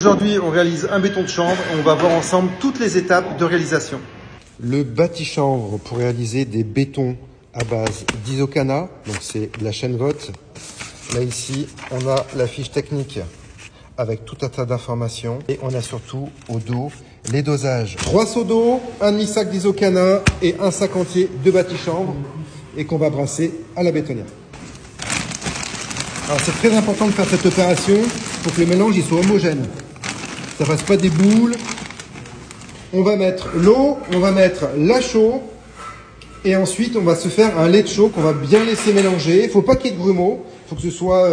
Aujourd'hui, on réalise un béton de chanvre et on va voir ensemble toutes les étapes de réalisation. Le bâti-chanvre pour réaliser des bétons à base d'Isocana, donc c'est la chaîne Voth. Là ici, on a la fiche technique avec tout un tas d'informations et on a surtout au dos les dosages. 3 seaux d'eau, un demi-sac d'Isocana et un sac entier de bâti-chanvre et qu'on va brasser à la bétonnière. Alors c'est très important de faire cette opération pour que le mélange il soit homogène. Ça fasse pas des boules. On va mettre l'eau, on va mettre la chaux et ensuite on va se faire un lait de chaux qu'on va bien laisser mélanger. Il ne faut pas qu'il y ait de grumeaux, il faut que ce soit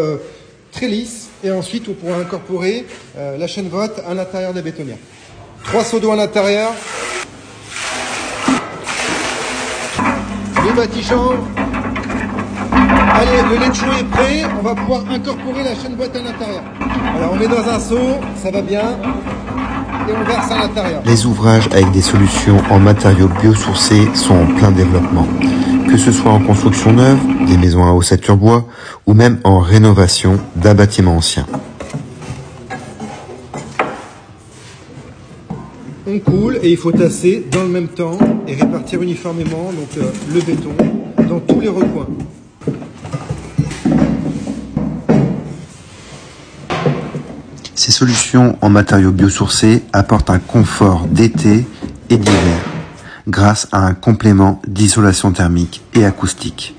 très lisse et ensuite on pourra incorporer la chaîne Voth à l'intérieur des bétonnières. 3 seaux d'eau à l'intérieur, le bâti-chanvre. Allez, le lait de chaux est prêt, on va pouvoir incorporer la chaîne Voth à l'intérieur. Alors on met dans un seau, ça va bien, et on verse à l'intérieur. Les ouvrages avec des solutions en matériaux biosourcés sont en plein développement. Que ce soit en construction neuve, des maisons à ossature bois, ou même en rénovation d'un bâtiment ancien. On coule et il faut tasser dans le même temps et répartir uniformément donc, le béton dans tous les recoins. Ces solutions en matériaux biosourcés apportent un confort d'été et d'hiver grâce à un complément d'isolation thermique et acoustique,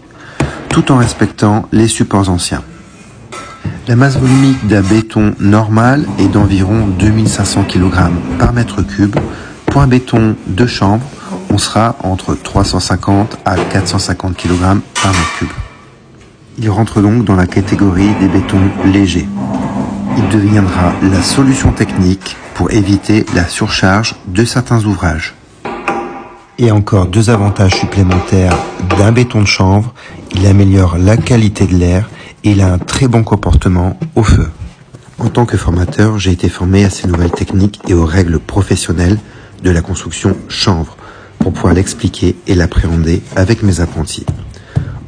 tout en respectant les supports anciens. La masse volumique d'un béton normal est d'environ 2500 kg par mètre cube. Pour un béton de chanvre, on sera entre 350 à 450 kg par mètre cube. Il rentre donc dans la catégorie des bétons légers. Il deviendra la solution technique pour éviter la surcharge de certains ouvrages. Et encore 2 avantages supplémentaires d'un béton de chanvre, il améliore la qualité de l'air et il a un très bon comportement au feu. En tant que formateur, j'ai été formé à ces nouvelles techniques et aux règles professionnelles de la construction chanvre pour pouvoir l'expliquer et l'appréhender avec mes apprentis.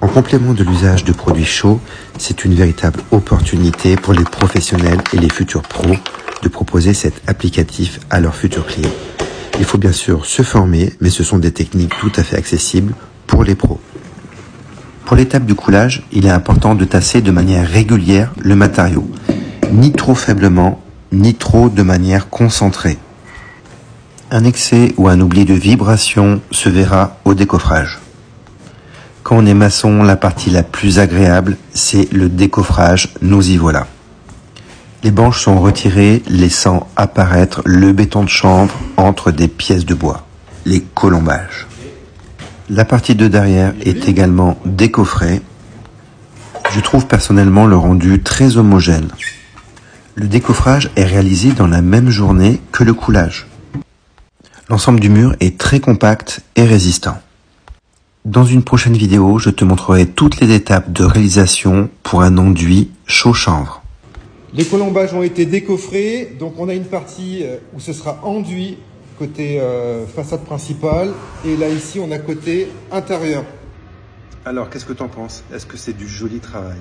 En complément de l'usage de produits chauds, c'est une véritable opportunité pour les professionnels et les futurs pros de proposer cet applicatif à leurs futurs clients. Il faut bien sûr se former, mais ce sont des techniques tout à fait accessibles pour les pros. Pour l'étape du coulage, il est important de tasser de manière régulière le matériau, ni trop faiblement, ni trop de manière concentrée. Un excès ou un oubli de vibration se verra au décoffrage. Quand on est maçon, la partie la plus agréable, c'est le décoffrage, nous y voilà. Les banches sont retirées, laissant apparaître le béton de chanvre entre des pièces de bois, les colombages. La partie de derrière est également décoffrée. Je trouve personnellement le rendu très homogène. Le décoffrage est réalisé dans la même journée que le coulage. L'ensemble du mur est très compact et résistant. Dans une prochaine vidéo, je te montrerai toutes les étapes de réalisation pour un enduit chaud chanvre. Les colombages ont été décoffrés, donc on a une partie où ce sera enduit côté façade principale et là ici on a côté intérieur. Alors qu'est-ce que tu en penses? Est-ce que c'est du joli travail?